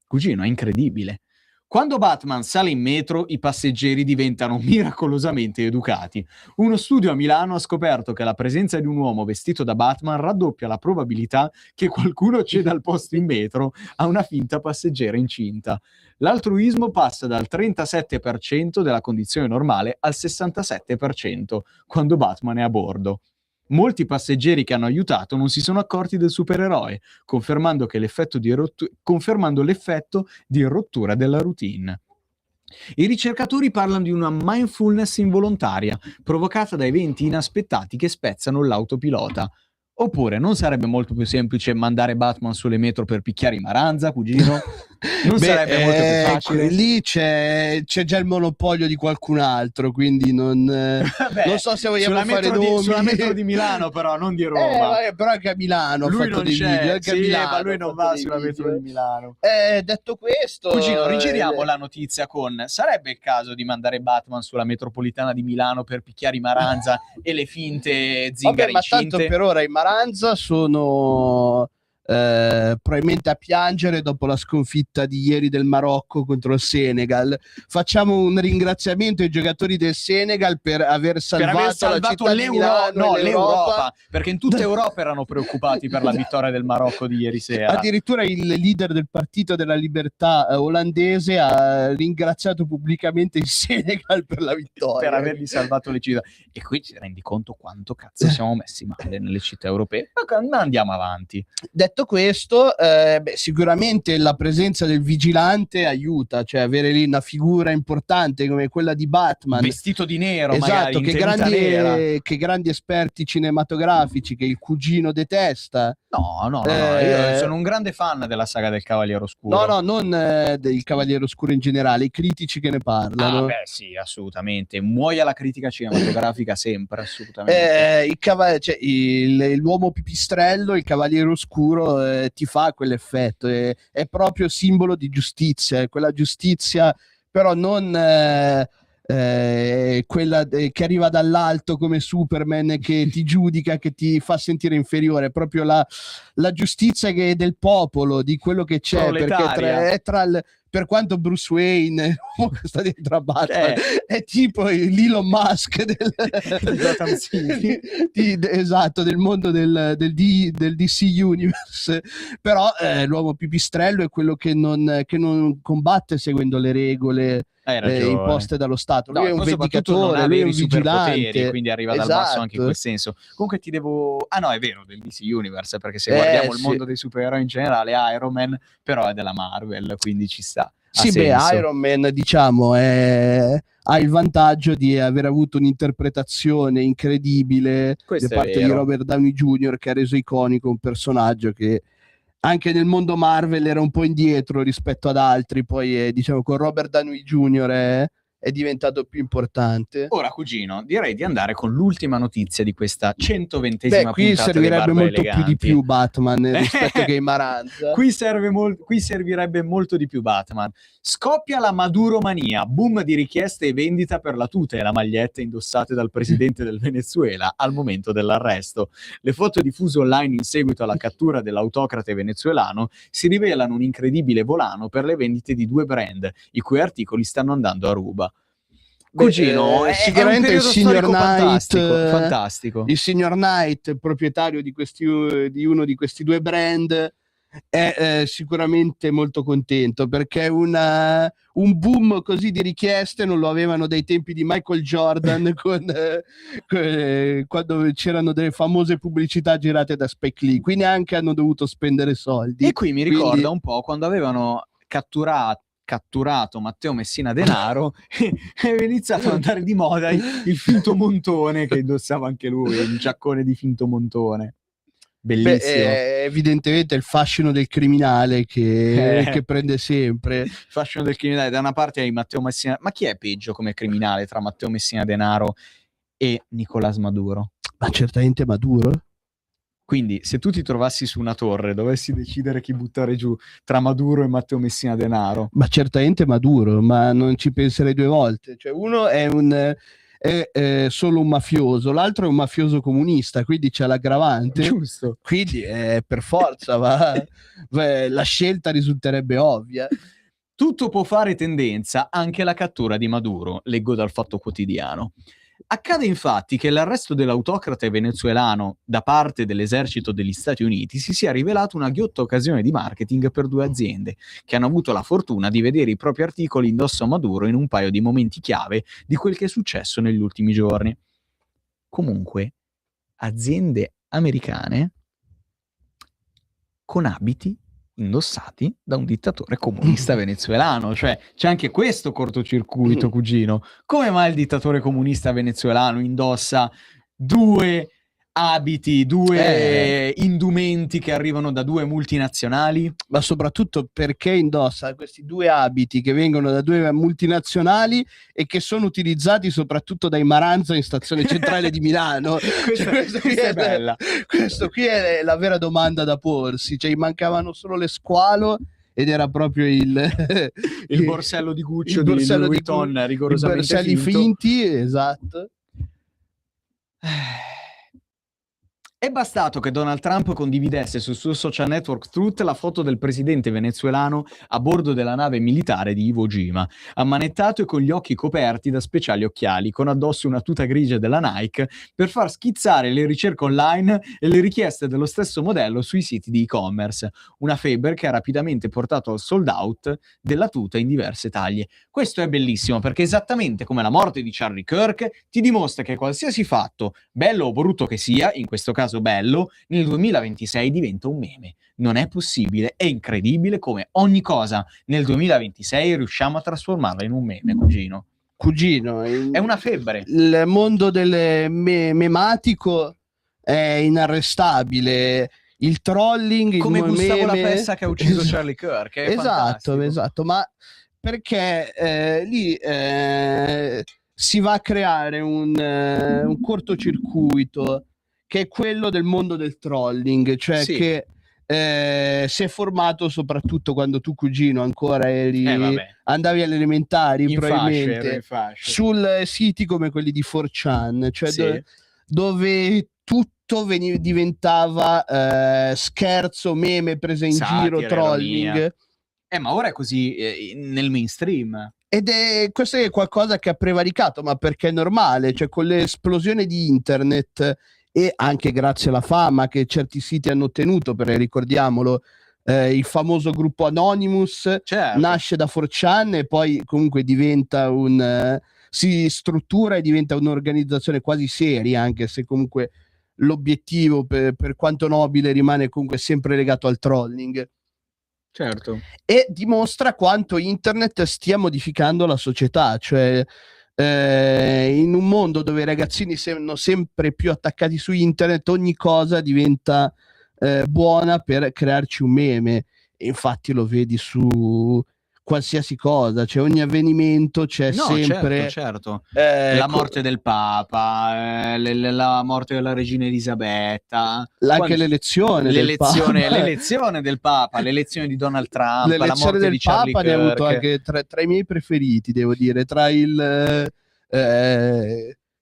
Cugino, è incredibile. Quando Batman sale in metro, i passeggeri diventano miracolosamente educati. Uno studio a Milano ha scoperto che la presenza di un uomo vestito da Batman raddoppia la probabilità che qualcuno ceda il posto in metro a una finta passeggera incinta. L'altruismo passa dal 37% della condizione normale al 67% quando Batman è a bordo. Molti passeggeri che hanno aiutato non si sono accorti del supereroe, confermando l'effetto di rottura della routine. I ricercatori parlano di una mindfulness involontaria, provocata da eventi inaspettati che spezzano l'autopilota. Oppure non sarebbe molto più semplice mandare Batman sulle metro per picchiare i Maranza, cugino? Non sarebbe molto più facile? Lì c'è già il monopolio di qualcun altro, quindi non so se vogliamo fare nomi. Sulla metro di Milano però, non di Roma. Però anche a Milano lui ha fatto non dei c'è, video, anche a Milano ma lui non va sulla metro di Milano. Detto questo, cugino, rigiriamo la notizia con: sarebbe il caso di mandare Batman sulla metropolitana di Milano per picchiare i Maranza e le finte zingare ma incinte? tanto per ora i Maranza sono probabilmente a piangere dopo la sconfitta di ieri del Marocco contro il Senegal. Facciamo un ringraziamento ai giocatori del Senegal per aver salvato la città di Milano e l'Europa, perché in tutta Europa erano preoccupati per la vittoria del Marocco di ieri sera. Addirittura il leader del Partito della Libertà olandese ha ringraziato pubblicamente il Senegal per la vittoria, per avergli salvato le città. E qui ci rendi conto quanto cazzo siamo messi male nelle città europee, ma andiamo avanti. Detto questo, sicuramente la presenza del vigilante aiuta, cioè avere lì una figura importante come quella di Batman vestito di nero, esatto, magari che grandi esperti cinematografici che il cugino detesta. No, io sono un grande fan della saga del Cavaliere Oscuro. No, non del Cavaliere Oscuro in generale, i critici che ne parlano. Sì, assolutamente. Muoia la critica cinematografica sempre, assolutamente. L'uomo pipistrello, il Cavaliere Oscuro, ti fa quell'effetto, è proprio simbolo di giustizia, quella giustizia però non quella che arriva dall'alto come Superman, che ti giudica, che ti fa sentire inferiore, proprio la giustizia che è del popolo, di quello che c'è, perché per quanto Bruce Wayne che sta dietro a Batman è tipo l'Elon Musk esatto, del mondo del DC Universe, però l'uomo pipistrello è quello che non combatte seguendo le regole imposte dallo Stato. Lui è un vendicatore, lui è un vigilante, quindi arriva dal basso anche in quel senso. Comunque ti devo... Ah no, è vero, del DC Universe, perché se guardiamo il mondo dei supereroi in generale, Iron Man però è della Marvel, quindi ci sta. Sì, Iron Man, diciamo, ha il vantaggio di aver avuto un'interpretazione incredibile da parte di Robert Downey Jr., che ha reso iconico un personaggio che anche nel mondo Marvel era un po' indietro rispetto ad altri, poi diciamo con Robert Downey Jr. È diventato più importante. Ora, cugino, direi di andare con l'ultima notizia di questa 120esima qui puntata servirebbe dei molto Eleganti. più di più Batman rispetto che Maranza. Qui servirebbe molto di più Batman. Scoppia la Maduro-mania, boom di richieste e vendita per la tuta e la maglietta indossate dal presidente del Venezuela al momento dell'arresto. Le foto diffuse online in seguito alla cattura dell'autocrate venezuelano si rivelano un incredibile volano per le vendite di 2 brand, i cui articoli stanno andando a ruba. Cugino, sicuramente è un il signor Knight, fantastico. Il signor Knight, proprietario di uno di questi 2 brand, è sicuramente molto contento, perché un boom così di richieste non lo avevano dai tempi di Michael Jordan quando c'erano delle famose pubblicità girate da Spike Lee, qui neanche hanno dovuto spendere soldi. E qui mi ricorda un po' quando avevano catturato Matteo Messina Denaro e è iniziato ad andare di moda il finto montone, che indossava anche lui, il giaccone di finto montone. Bellissimo. Evidentemente è il fascino del criminale che prende sempre. Il fascino del criminale, da una parte hai Matteo Messina, ma chi è peggio come criminale tra Matteo Messina Denaro e Nicolás Maduro? Ma certamente Maduro. Quindi se tu ti trovassi su una torre, dovessi decidere chi buttare giù tra Maduro e Matteo Messina Denaro? Ma certamente Maduro, ma non ci penserei 2 volte. Cioè, uno è solo un mafioso, l'altro è un mafioso comunista, quindi c'è l'aggravante. Giusto. Quindi per forza la scelta risulterebbe ovvia. Tutto può fare tendenza, anche la cattura di Maduro, leggo dal Fatto Quotidiano. Accade infatti che l'arresto dell'autocrate venezuelano da parte dell'esercito degli Stati Uniti si sia rivelato una ghiotta occasione di marketing per 2 aziende che hanno avuto la fortuna di vedere i propri articoli indosso a Maduro in un paio di momenti chiave di quel che è successo negli ultimi giorni. Comunque, aziende americane con abiti indossati da un dittatore comunista venezuelano, cioè c'è anche questo cortocircuito, cugino. Come mai il dittatore comunista venezuelano indossa 2 abiti, 2 indumenti che arrivano da 2 multinazionali? Ma soprattutto perché indossa questi 2 abiti che vengono da 2 multinazionali e che sono utilizzati soprattutto dai Maranza in stazione centrale di Milano? Questa è bella. Questo qui è la vera domanda da porsi, cioè mancavano solo le squalo ed era proprio il borsello di Guccio, di Louis Vuitton, rigorosamente i borselli finti, esatto. È bastato che Donald Trump condividesse sul suo social network Truth la foto del presidente venezuelano a bordo della nave militare di Iwo Jima, ammanettato e con gli occhi coperti da speciali occhiali, con addosso una tuta grigia della Nike, per far schizzare le ricerche online e le richieste dello stesso modello sui siti di e-commerce, una febbre che ha rapidamente portato al sold out della tuta in diverse taglie. Questo è bellissimo, perché esattamente come la morte di Charlie Kirk ti dimostra che qualsiasi fatto, bello o brutto che sia, in questo caso bello, nel 2026 diventa un meme. Non è possibile, è incredibile come ogni cosa nel 2026 riusciamo a trasformarla in un meme, cugino. È una febbre. Il mondo del mematico è inarrestabile. Il trolling, come il Gustavo meme... La Pessa che ha ucciso Charlie Kirk, è fantastico. Esatto, ma perché lì si va a creare un cortocircuito che è quello del mondo del trolling, cioè che si è formato soprattutto quando tu, cugino, ancora andavi alle elementari, probabilmente sul siti come quelli di 4chan, cioè dove tutto diventava scherzo, meme, presa in giro, trolling. Ma ora è così nel mainstream. Ed è questo è qualcosa che ha prevaricato, ma perché è normale, cioè con l'esplosione di internet e anche grazie alla fama che certi siti hanno ottenuto, perché ricordiamolo, il famoso gruppo Anonymous nasce da 4chan e poi comunque diventa si struttura e diventa un'organizzazione quasi seria, anche se comunque l'obiettivo, per quanto nobile, rimane comunque sempre legato al trolling. Certo. E dimostra quanto internet stia modificando la società, cioè in un mondo dove i ragazzini sono sempre più attaccati su internet, ogni cosa diventa buona per crearci un meme, e infatti lo vedi su qualsiasi cosa, cioè ogni avvenimento c'è sempre certo. La morte del Papa, la morte della regina Elisabetta, anche l'elezione del Papa, l'elezione di Donald Trump, la l'elezione morte del di Charlie Papa ne ha avuto Kirk. anche tra i miei preferiti, devo dire, tra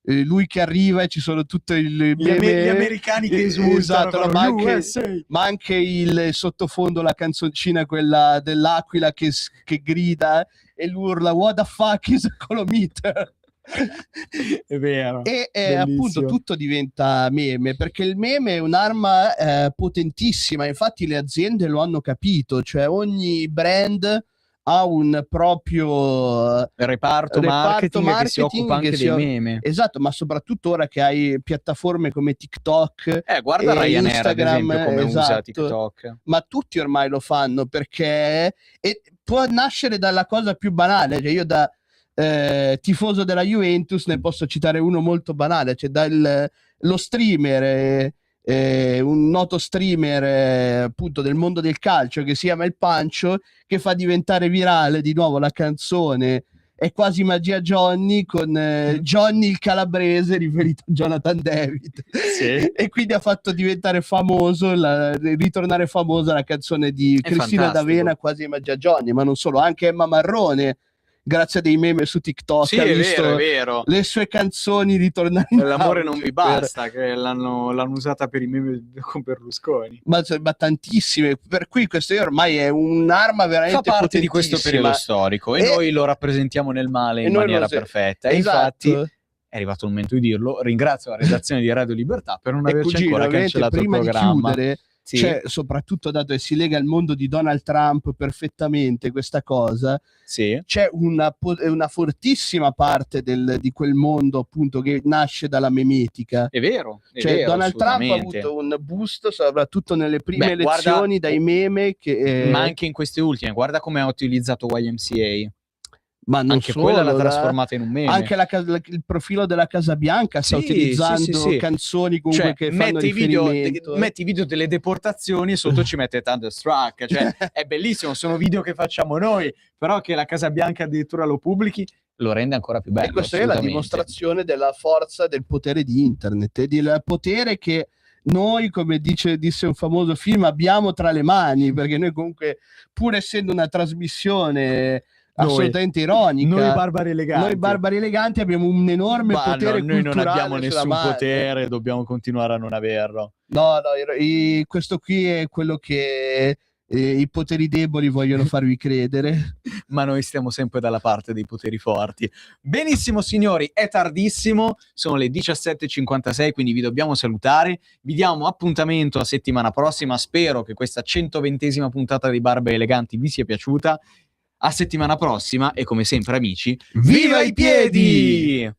lui che arriva e ci sono tutti gli americani che esultano, ma anche il sottofondo, la canzoncina quella dell'aquila che grida e lui urla "What the fuck is a colometer?" È vero. E appunto tutto diventa meme, perché il meme è un'arma potentissima, infatti le aziende lo hanno capito, cioè ogni brand ha un proprio reparto marketing che si occupa anche dei meme. Esatto, ma soprattutto ora che hai piattaforme come TikTok, guarda Ryanair Instagram, ad esempio come usa esatto, TikTok. ma tutti ormai lo fanno, perché può nascere dalla cosa più banale, cioè io da tifoso della Juventus ne posso citare uno molto banale, cioè lo streamer, un noto streamer appunto del mondo del calcio che si chiama Il Pancio, che fa diventare virale di nuovo la canzone È quasi magia Johnny, con Johnny il calabrese riferito a Jonathan David, e quindi ha fatto diventare ritornare famosa la canzone di Cristina D'Avena, Quasi magia Johnny, ma non solo, anche Emma Marrone, grazie a dei meme su TikTok, ha visto è vero. le sue canzoni ritornare in L'amore non vi basta, che l'hanno usata per i meme con Berlusconi. Ma tantissime, per cui questo ormai è un'arma veramente fa parte di questo periodo storico e noi lo rappresentiamo nel male in maniera perfetta. E infatti è arrivato il momento di dirlo. Ringrazio la redazione di Radio Libertà per non averci ancora cancellato il programma. Di chiudere, cioè, soprattutto dato che si lega al mondo di Donald Trump perfettamente questa cosa, c'è una fortissima parte di quel mondo appunto che nasce dalla memetica. È vero, Donald Trump ha avuto un boost soprattutto nelle prime elezioni dai meme ma anche in queste ultime, guarda come ha utilizzato YMCA. Ma non anche solo, quella l'ha trasformata in un meme. Anche il profilo della Casa Bianca sta utilizzando canzoni comunque che fanno riferimento. Metti video delle deportazioni e sotto ci mette Thunderstruck, cioè è bellissimo, sono video che facciamo noi, però che la Casa Bianca addirittura lo pubblichi lo rende ancora più bello. E questa è la dimostrazione della forza del potere di internet e del potere che noi, come disse un famoso film, abbiamo tra le mani, perché noi comunque, pur essendo una trasmissione assolutamente ironica, noi barbari eleganti abbiamo un enorme potere culturale. Noi non abbiamo nessun potere, dobbiamo continuare a non averlo. Questo qui è quello che i poteri deboli vogliono farvi credere, ma noi stiamo sempre dalla parte dei poteri forti. Benissimo signori, è tardissimo, sono le 17:56, quindi vi dobbiamo salutare, vi diamo appuntamento a settimana prossima, spero che questa 120esima puntata di Barbari Eleganti vi sia piaciuta. A settimana prossima e come sempre amici, viva i piedi!